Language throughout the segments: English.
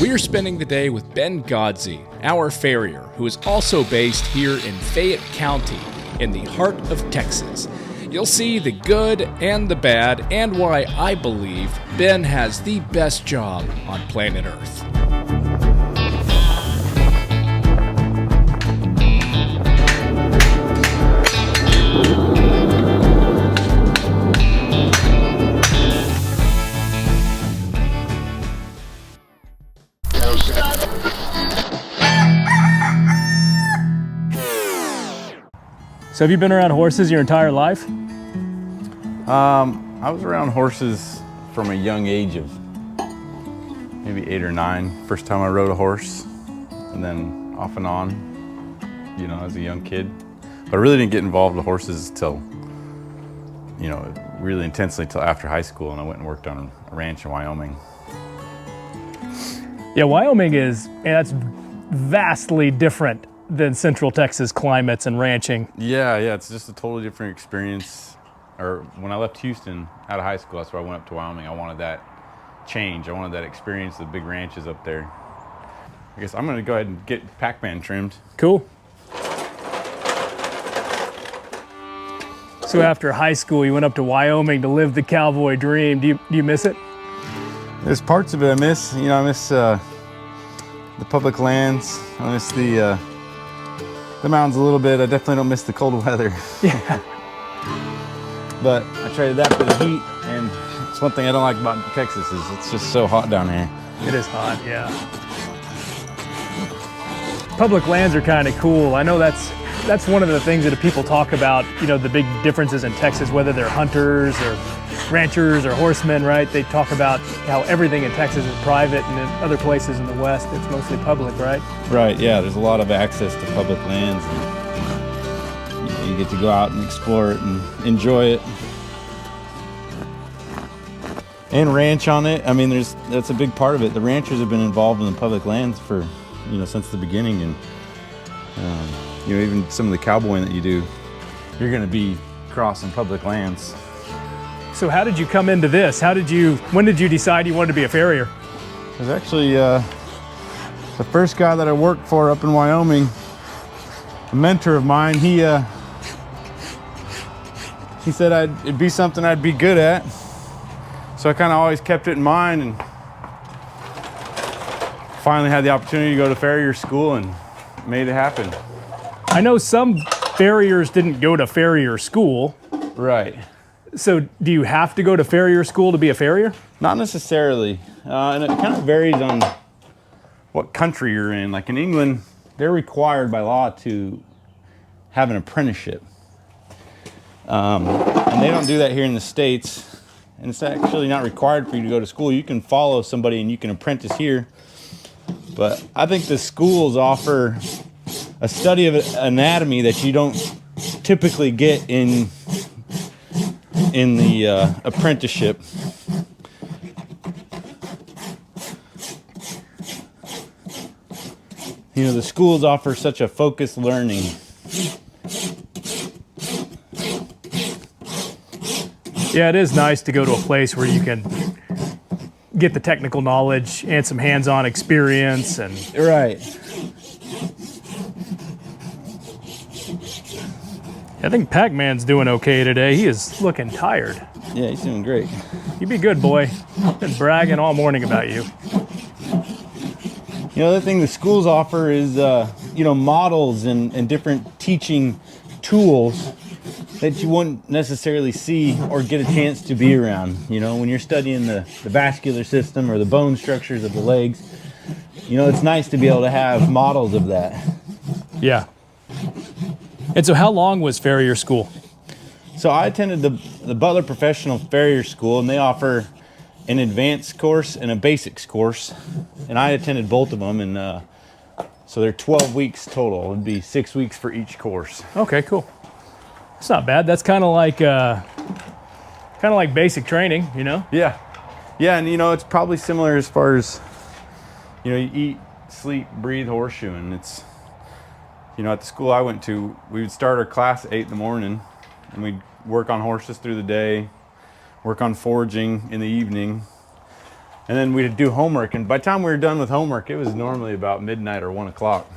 We are spending the day with Ben Godsey, our farrier, who is also based here in Fayette County, in the heart of Texas. You'll see the good and the bad, and why I believe Ben has the best job on planet Earth. So have you been around horses your entire life? I was around horses from a young age of maybe 8 or 9. First time I rode a horse, and then off and on, as a young kid. But I really didn't get involved with horses till, really intensely till after high school, and I went and worked on a ranch in Wyoming. Yeah, Wyoming that's vastly different than Central Texas climates and ranching. Yeah, it's just a totally different experience. Or when I left Houston out of high school, that's where I went up to Wyoming. I wanted that change. I wanted that experience of the big ranches up there. I guess I'm gonna go ahead and get Pac Man trimmed. Cool. So after high school, you went up to Wyoming to live the cowboy dream. Do you miss it? There's parts of it I miss. I miss the public lands. I miss the mountains a little bit. I definitely don't miss the cold weather. Yeah. But I traded that for the heat, and it's one thing I don't like about Texas is it's just so hot down here. It is hot, yeah. Public lands are kind of cool. I know that's one of the things that people talk about, the big differences in Texas, whether they're hunters or ranchers or horsemen, right? They talk about how everything in Texas is private, and in other places in the West, it's mostly public, right? Right, yeah, there's a lot of access to public lands, and you get to go out and explore it and enjoy it. And ranch on it. I mean, that's a big part of it. The ranchers have been involved in the public lands for, since the beginning, and even some of the cowboying that you do, you're going to be crossing public lands. So how did you come into this? When did you decide you wanted to be a farrier? It was actually the first guy that I worked for up in Wyoming, a mentor of mine. He said it'd be something I'd be good at. So I kind of always kept it in mind, and finally had the opportunity to go to farrier school and made it happen. I know some farriers didn't go to farrier school. Right. So do you have to go to farrier school to be a farrier? Not necessarily. And it kind of varies on what country you're in. Like in England, they're required by law to have an apprenticeship. And they don't do that here in the States. And it's actually not required for you to go to school. You can follow somebody and you can apprentice here. But I think the schools offer a study of anatomy that you don't typically get in the apprenticeship. The schools offer such a focused learning. Yeah, it is nice to go to a place where you can get the technical knowledge and some hands-on experience. And Right. I think Pac Man's doing okay today. He is looking tired. Yeah, he's doing great. You be good, boy. I've been bragging all morning about you. The other thing the schools offer is, models and different teaching tools that you wouldn't necessarily see or get a chance to be around. When you're studying the vascular system or the bone structures of the legs, it's nice to be able to have models of that. Yeah. And so how long was farrier school? So I attended the Butler Professional Farrier School, and they offer an advanced course and a basics course. And I attended both of them, and so they're 12 weeks total. It would be 6 weeks for each course. Okay, cool. It's not bad. That's kind of like basic training, Yeah, and it's probably similar as far as you eat, sleep, breathe, horseshoeing. It's at the school I went to, we would start our class at 8 in the morning, and we'd work on horses through the day, work on foraging in the evening, And then we'd do homework, and by the time we were done with homework, it was normally about midnight or 1 o'clock.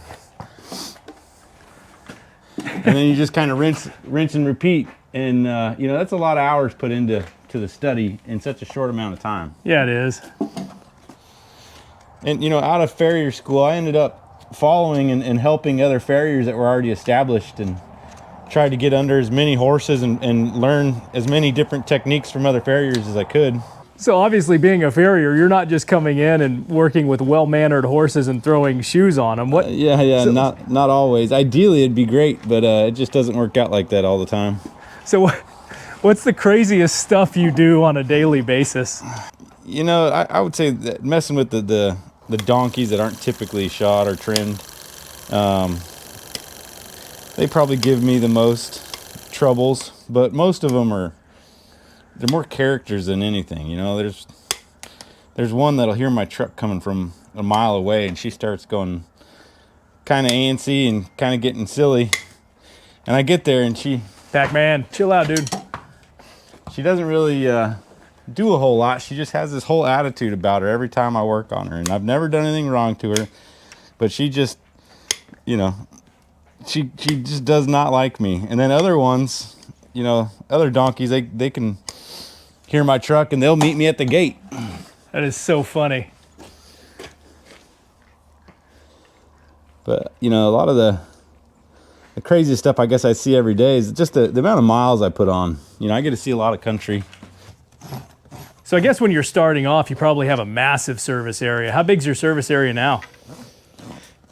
And then you just kind of rinse and repeat. And you know, that's a lot of hours put into the study in such a short amount of time. Yeah, it is. And you know, out of farrier school, I ended up following and helping other farriers that were already established, and tried to get under as many horses and learn as many different techniques from other farriers as I could. So obviously, being a farrier, you're not just coming in and working with well-mannered horses and throwing shoes on them. What? Yeah, so, not always. Ideally, it'd be great, but it just doesn't work out like that all the time. So what's the craziest stuff you do on a daily basis? You know, I would say that messing with the donkeys that aren't typically shod or trimmed, they probably give me the most troubles, but most of them they're more characters than anything. You know, there's one that'll hear my truck coming from a mile away, and she starts going kind of antsy and kind of getting silly. And I get there, and Pac Man, chill out, dude. She doesn't really do a whole lot. She just has this whole attitude about her every time I work on her, and I've never done anything wrong to her, but she just, you know, she just does not like me. And then other ones, you know, other donkeys, they can hear my truck and they'll meet me at the gate. That is so funny. But you know, a lot of the craziest stuff I guess I see every day is just the amount of miles I put on. You know, I get to see a lot of country. So I guess when you're starting off, you probably have a massive service area. How big's your service area now?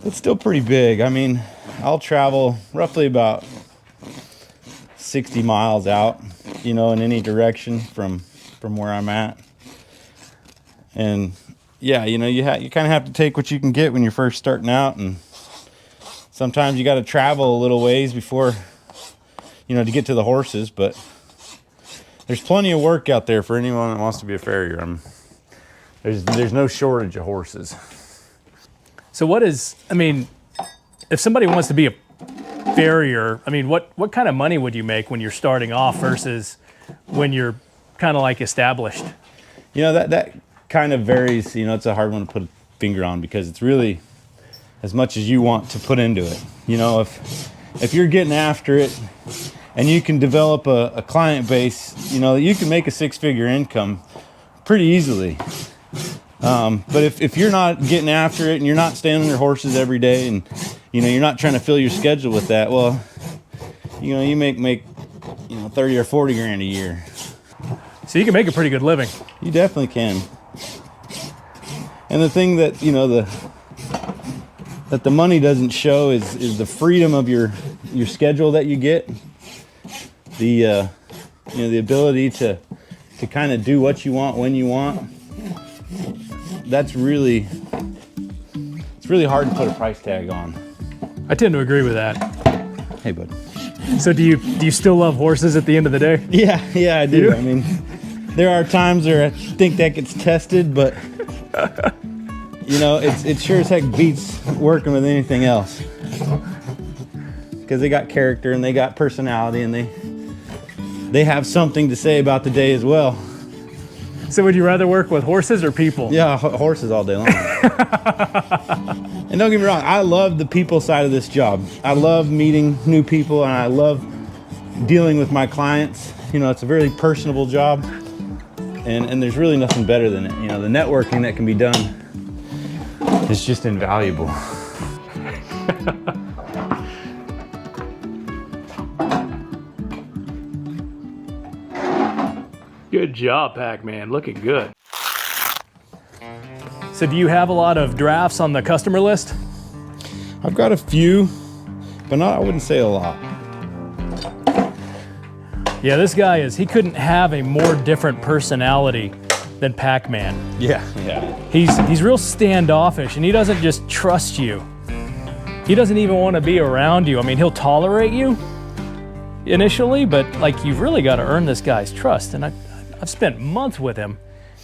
It's still pretty big. I mean, I'll travel roughly about 60 miles out, you know, in any direction from where I'm at. And yeah, you know, you kind of have to take what you can get when you're first starting out, and sometimes you got to travel a little ways before, you know, to get to the horses. But there's plenty of work out there for anyone that wants to be a farrier. There's no shortage of horses. So I mean, if somebody wants to be a farrier, I mean, what kind of money would you make when you're starting off versus when you're kind of like established? You know, that kind of varies. You know, it's a hard one to put a finger on because it's really as much as you want to put into it. You know, if you're getting after it and you can develop a client base, you know, you can make a six-figure income pretty easily. But if you're not getting after it and you're not staying on your horses every day, and you know, you're not trying to fill your schedule with that, well, you know, you make you know, 30 or 40 grand a year. So you can make a pretty good living. You definitely can. And the thing that, you know, that the money doesn't show is the freedom of your schedule that you get. The you know, the ability to kind of do what you want when you want. It's really hard to put a price tag on. I tend to agree with that. Hey, bud. So do you still love horses at the end of the day? Yeah, I do. I mean, there are times where I think that gets tested, but you know, it sure as heck beats working with anything else. Because they got character and they got personality and they have something to say about the day as well. So would you rather work with horses or people? Yeah, horses all day long. And don't get me wrong, I love the people side of this job. I love meeting new people and I love dealing with my clients. You know, it's a very personable job, and there's really nothing better than it. You know, the networking that can be done is just invaluable. Good job, Pac Man. Looking good. So do you have a lot of drafts on the customer list? I've got a few, but I wouldn't say a lot. Yeah, this guy he couldn't have a more different personality than Pac Man. Yeah. He's real standoffish, and he doesn't just trust you. He doesn't even want to be around you. I mean, he'll tolerate you initially, but like, you've really got to earn this guy's trust. And I've spent months with him,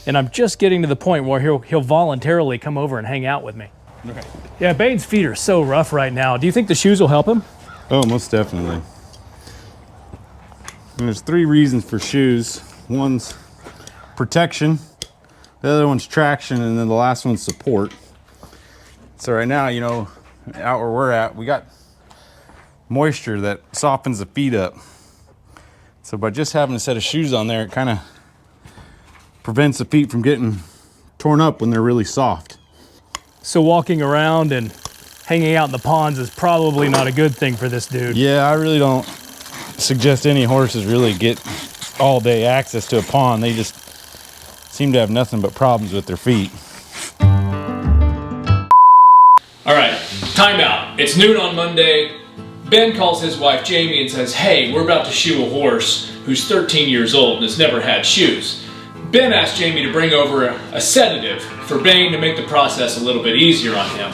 and I'm just getting to the point where he'll voluntarily come over and hang out with me. Okay. Yeah, Bane's feet are so rough right now. Do you think the shoes will help him? Oh, most definitely. And there's 3 reasons for shoes. One's protection, The other one's traction, and then the last one's support. So right now, you know, out where we're at, we got moisture that softens the feet up. So by just having a set of shoes on there, it kind of prevents the feet from getting torn up when they're really soft. So walking around and hanging out in the ponds is probably not a good thing for this dude. Yeah, I really don't suggest any horses really get all day access to a pond. They just seem to have nothing but problems with their feet. All right, timeout. It's noon on Monday. Ben calls his wife Jamie and says, hey, we're about to shoe a horse who's 13 years old and has never had shoes. Ben asked Jamie to bring over a sedative for Bane to make the process a little bit easier on him.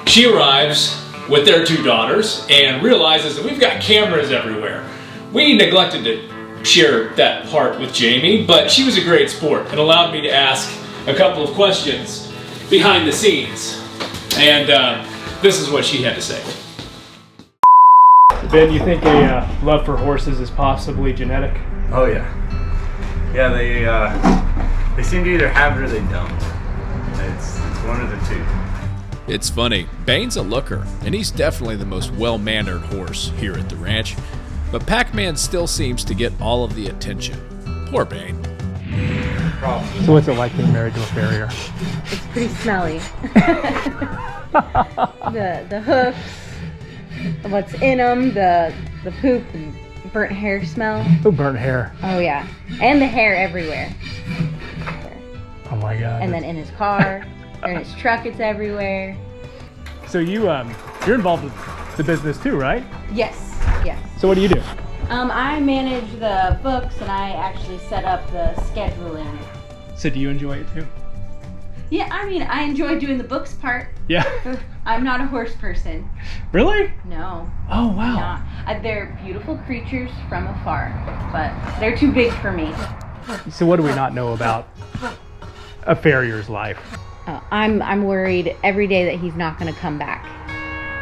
She arrives with their 2 daughters and realizes that we've got cameras everywhere. We neglected to share that part with Jamie, but she was a great sport and allowed me to ask a couple of questions behind the scenes. And this is what she had to say. Ben, you think a love for horses is possibly genetic? Oh yeah. Yeah, they seem to either have it or they don't. It's one of the two. It's funny, Bane's a looker, and he's definitely the most well-mannered horse here at the ranch. But Pac Man still seems to get all of the attention. Poor Bane. So what's it like being married to a farrier? It's pretty smelly. the hoofs, what's in them, the poop, and burnt hair smell. Oh, burnt hair. Oh yeah, and the hair everywhere. Oh my God. And then in his car, or in his truck, it's everywhere. So you're involved with the business too, right? Yes, yes. So what do you do? I manage the books, and I actually set up the scheduling. So do you enjoy it too? Yeah, I mean, I enjoy doing the books part. Yeah. I'm not a horse person. Really? No. Oh wow. Not. They're beautiful creatures from afar, but they're too big for me. So what do we not know about a farrier's life? I'm worried every day that he's not going to come back,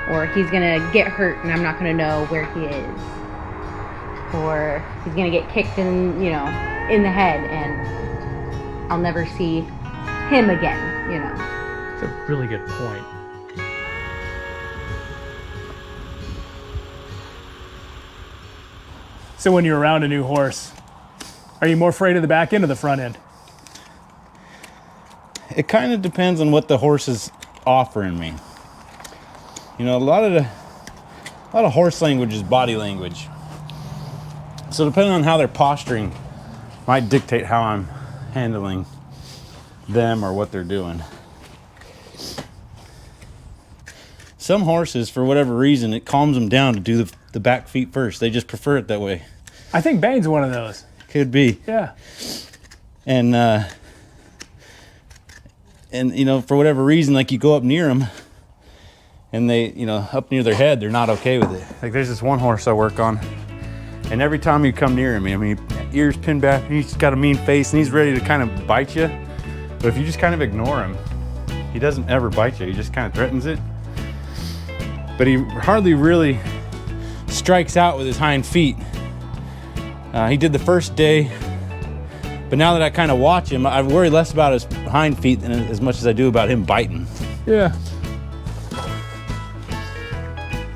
or he's going to get hurt and I'm not going to know where he is, or he's going to get kicked in the head and I'll never see him again. It's a really good point. So when you're around a new horse, are you more afraid of the back end or the front end? It kind of depends on what the horse is offering me. You know, a lot of horse language is body language. So depending on how they're posturing might dictate how I'm handling them or what they're doing. Some horses, for whatever reason, it calms them down to do the back feet first. They just prefer it that way. I think Bane's one of those. Could be. Yeah. And you know, for whatever reason, like you go up near them and they, you know, up near their head, they're not okay with it. Like there's this one horse I work on, and every time you come near him, I mean, ears pinned back, and he's got a mean face and he's ready to kind of bite you. But if you just kind of ignore him, he doesn't ever bite you. He just kind of threatens it. But he hardly really strikes out with his hind feet. He did the first day, but now that I kind of watch him, I worry less about his hind feet than as much as I do about him biting. Yeah.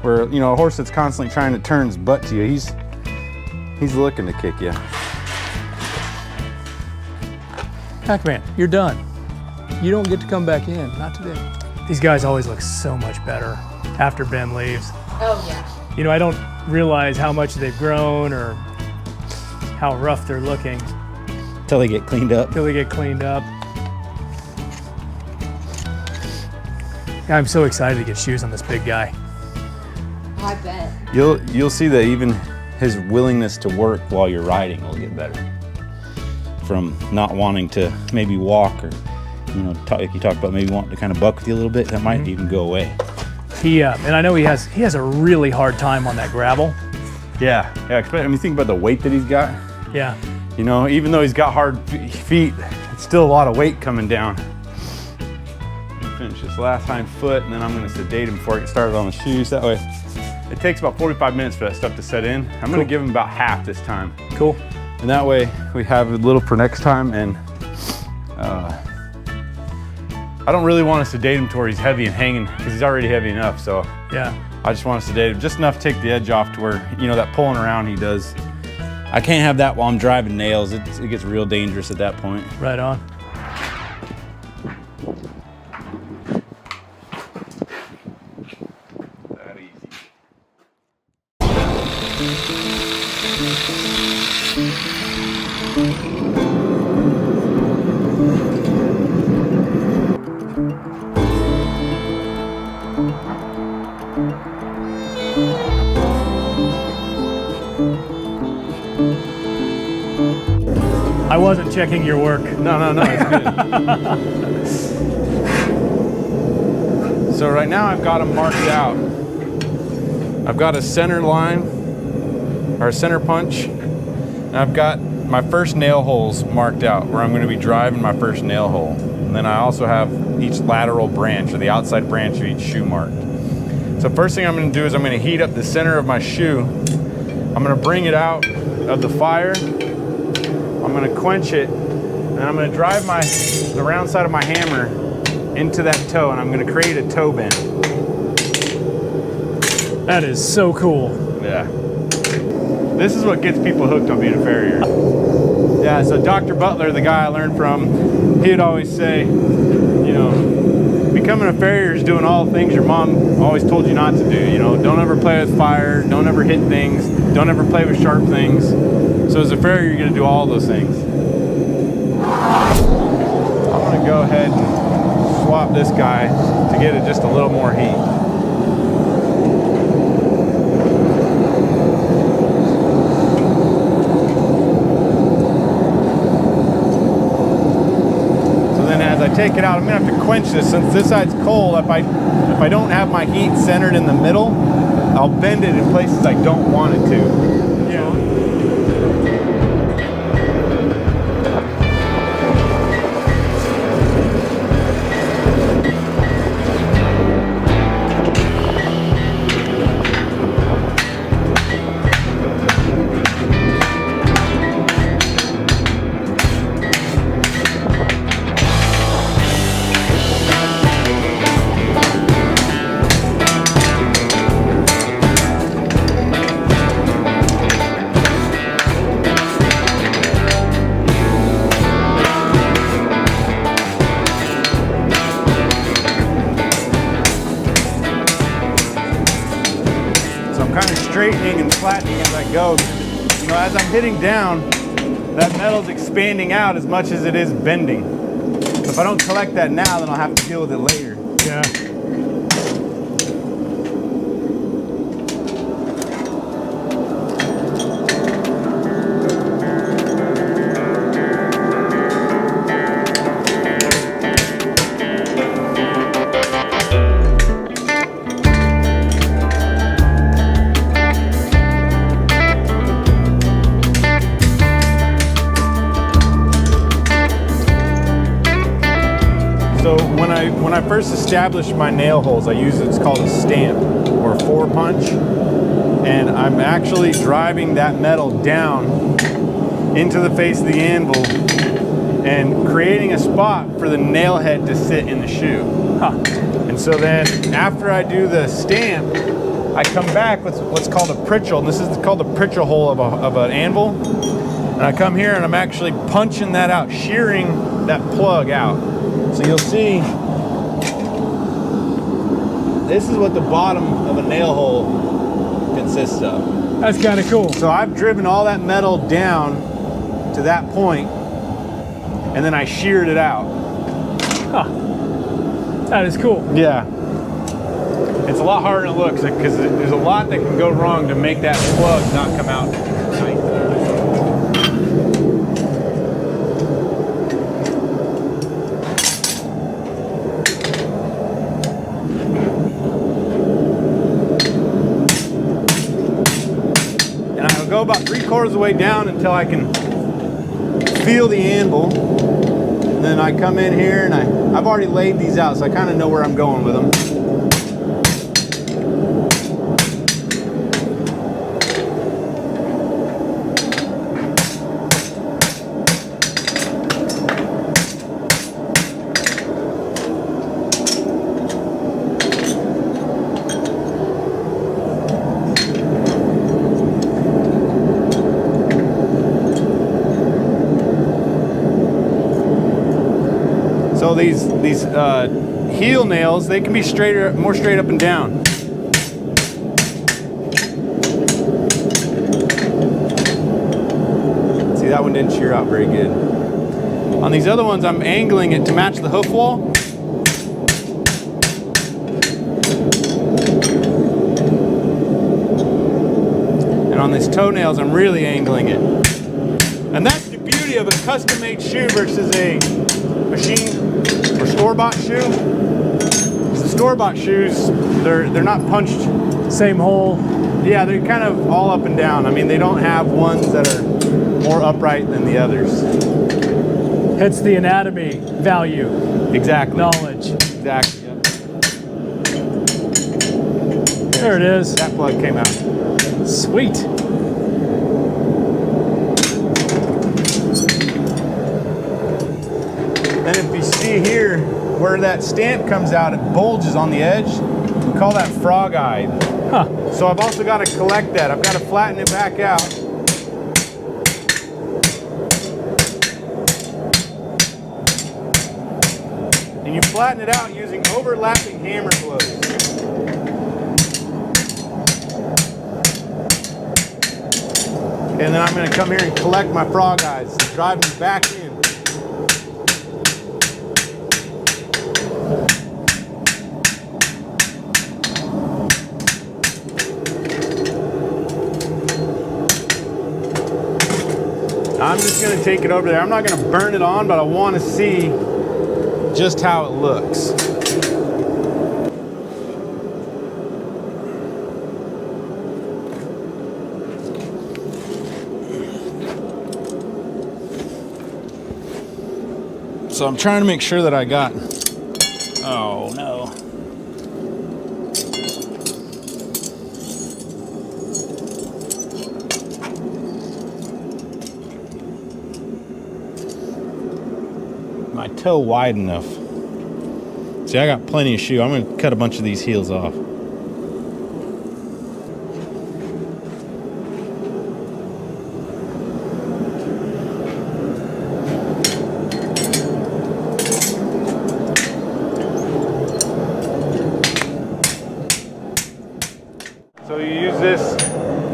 Where, you know, a horse that's constantly trying to turn his butt to you, he's looking to kick you. Pac Man, you're done. You don't get to come back in, not today. These guys always look so much better after Ben leaves. Oh yeah. You know, I don't realize how much they've grown or how rough they're looking Until they get cleaned up. until they get cleaned up. I'm so excited to get shoes on this big guy. I bet. You'll see that even his willingness to work while you're riding will get better. From not wanting to maybe walk or, you know, like you talked about maybe wanting to kind of buck with you a little bit, that might even go away. And I know he has a really hard time on that gravel. Yeah. I mean, think about the weight that he's got. Yeah. You know, even though he's got hard feet, it's still a lot of weight coming down. Finish this last hind foot, and then I'm going to sedate him before I get started on the shoes. That way, it takes about 45 minutes for that stuff to set in. I'm going to give him about half this time. Cool. And that way, we have a little for next time, and I don't really want to sedate him to where he's heavy and hanging, because he's already heavy enough. So Yeah. I just want to sedate him just enough to take the edge off to where, you know, that pulling around he does. I can't have that while I'm driving nails. It gets real dangerous at that point. Right on. That easy. I wasn't checking your work. No, it's good. So right now I've got them marked out. I've got a center line, or a center punch, and I've got my first nail holes marked out where I'm going to be driving my first nail hole. And then I also have each lateral branch, or the outside branch of each shoe marked. So first thing I'm going to do is I'm going to heat up the center of my shoe. I'm going to bring it out of the fire. I'm going to quench it, and I'm going to drive the round side of my hammer into that toe, and I'm going to create a toe bend. That is so cool. Yeah. This is what gets people hooked on being a farrier. Yeah, so Dr. Butler, the guy I learned from, he'd always say, you know, becoming a farrier is doing all the things your mom always told you not to do. You know, don't ever play with fire, don't ever hit things, don't ever play with sharp things. So as a farrier, you're going to do all those things. I'm going to go ahead and swap this guy to get it just a little more heat. So then as I take it out, I'm going to have to quench this. Since this side's cold, if I don't have my heat centered in the middle, I'll bend it in places I don't want it to. Straightening and flattening as I go. You know, as I'm hitting down, that metal's expanding out as much as it is bending. So if I don't collect that now, then I'll have to deal with it later. Yeah. So when I first established my nail holes, I use it's called a stamp or a 4-punch, and I'm actually driving that metal down into the face of the anvil and creating a spot for the nail head to sit in the shoe. Huh. And so then after I do the stamp, I come back with what's called a pritchel, and this is called the pritchel hole of an anvil. And I come here and I'm actually punching that out, shearing that plug out. So you'll see, this is what the bottom of a nail hole consists of. That's kind of cool. So I've driven all that metal down to that point, and then I sheared it out. Huh. That is cool. Yeah. It's a lot harder than it looks, because there's a lot that can go wrong to make that plug not come out tight. Go about 3/4 of the way down until I can feel the anvil. And then I come in here and I've already laid these out, so I kind of know where I'm going with them. So these heel nails, they can be more straight up and down. See, that one didn't shear out very good. On these other ones, I'm angling it to match the hoof wall. And on these toenails, I'm really angling it. And that's the beauty of a custom-made shoe versus a machine or store-bought shoe. The store-bought shoes, they're not punched. Same hole. Yeah, they're kind of all up and down. I mean, they don't have ones that are more upright than the others. Hence the anatomy value. Exactly. Knowledge. Exactly. Yep. There it is. That plug came out. Sweet. Then if you see here where that stamp comes out, it bulges on the edge. We call that frog-eyed. Huh. So I've also got to collect that. I've got to flatten it back out. And you flatten it out using overlapping hammer blows. And then I'm going to come here and collect my frog eyes and drive them back in. I'm just going to take it over there. I'm not going to burn it on, but I want to see just how it looks. So I'm trying to make sure that I got, oh no. My toe wide enough. See, I got plenty of shoe. I'm going to cut a bunch of these heels off. So you use this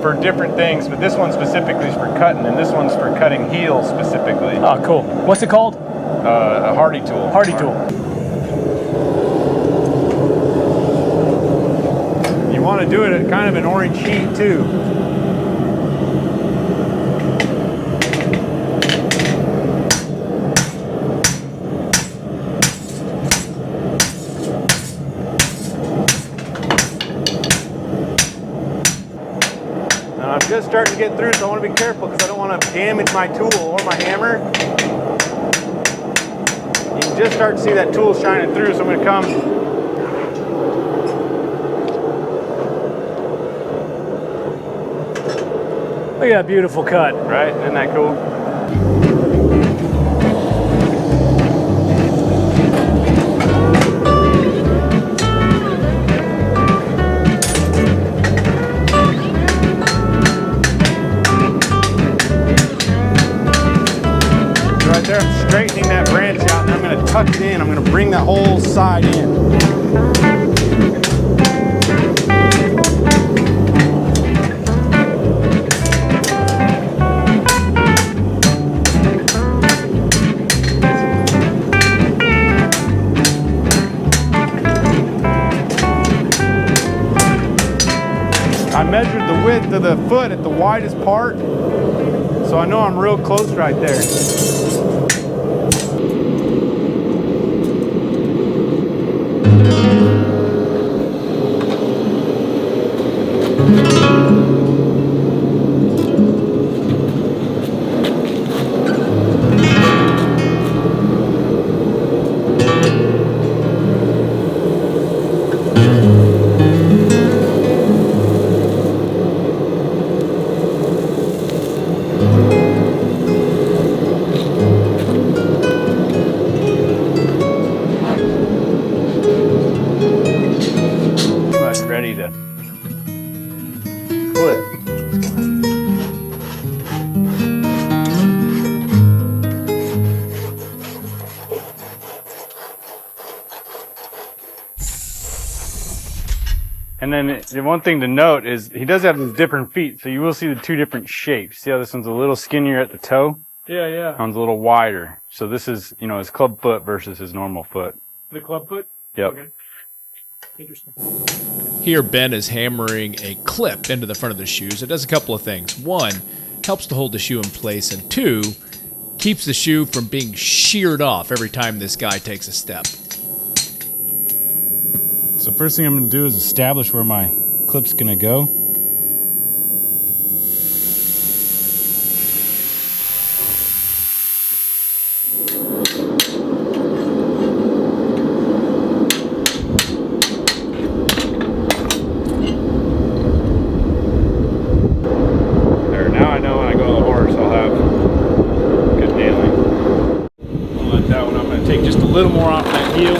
for different things, but this one specifically is for cutting, and this one's for cutting heels specifically. Oh, cool. What's it called? A hardy tool. Hardy tool. You want to do it at kind of an orange heat too. Now I'm just starting to get through, so I want to be careful because I don't want to damage my tool or my hammer. You can just start to see that tool shining through, so I'm going to come. Look at that beautiful cut. Right? Isn't that cool? Right there, I'm straightening that branch out, and I'm going to tuck it in. I'm going to bring that whole side in. I measured the width of the foot at the widest part, so I know I'm real close right there. And then the one thing to note is he does have these different feet, so you will see the two different shapes. See how this one's a little skinnier at the toe? Yeah, yeah. That one's a little wider. So this is, you know, his club foot versus his normal foot. The club foot? Yep. Okay. Interesting. Here, Ben is hammering a clip into the front of the shoes. It does a couple of things. One, helps to hold the shoe in place, and two, keeps the shoe from being sheared off every time this guy takes a step. So first thing I'm going to do is establish where my clip's going to go. There, now I know when I go to the horse I'll have good nailing. I'll let that one, I'm going to take just a little more off that heel.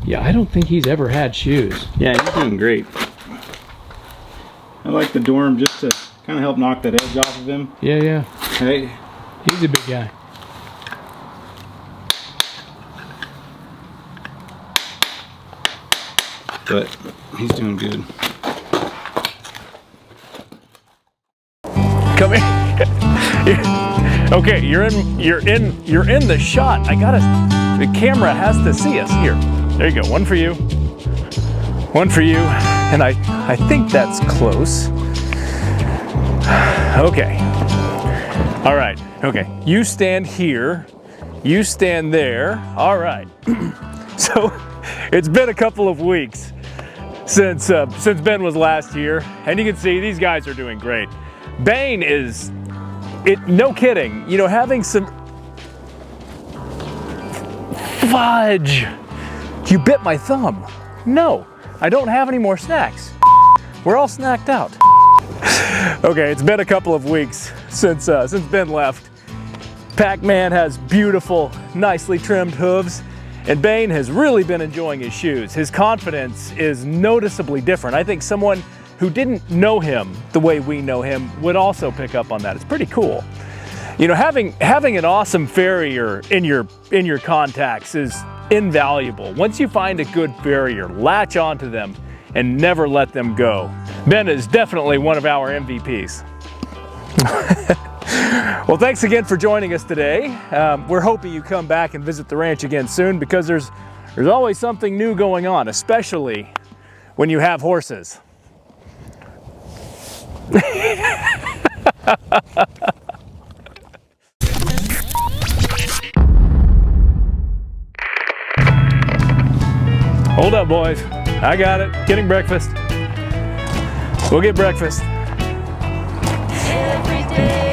Yeah, I don't think he's ever had shoes. Yeah, he's doing great. I like the dorm just to kind of help knock that edge off of him. Yeah, yeah. Hey, He's a big guy. but he's doing good. Come here. Okay, you're in the shot. The camera has to see us. Here. There you go. One for you. One for you. And I think that's close. Okay. All right. Okay. You stand here. You stand there. All right. So it's been a couple of weeks since Ben was last here, and you can see these guys are doing great. Bane is, no kidding, you know, having some, fudge, you bit my thumb. No, I don't have any more snacks. We're all snacked out. Okay, it's been a couple of weeks since Ben left. Pac Man has beautiful, nicely trimmed hooves, and Bane has really been enjoying his shoes. His confidence is noticeably different. I think someone who didn't know him the way we know him would also pick up on that. It's pretty cool. You know, having an awesome farrier in your contacts is invaluable. Once you find a good farrier, latch onto them and never let them go. Ben is definitely one of our MVPs. Well, thanks again for joining us today. We're hoping you come back and visit the ranch again soon, because there's always something new going on, especially when you have horses. Hold up, boys. I got it. Getting breakfast. We'll get breakfast. Every day.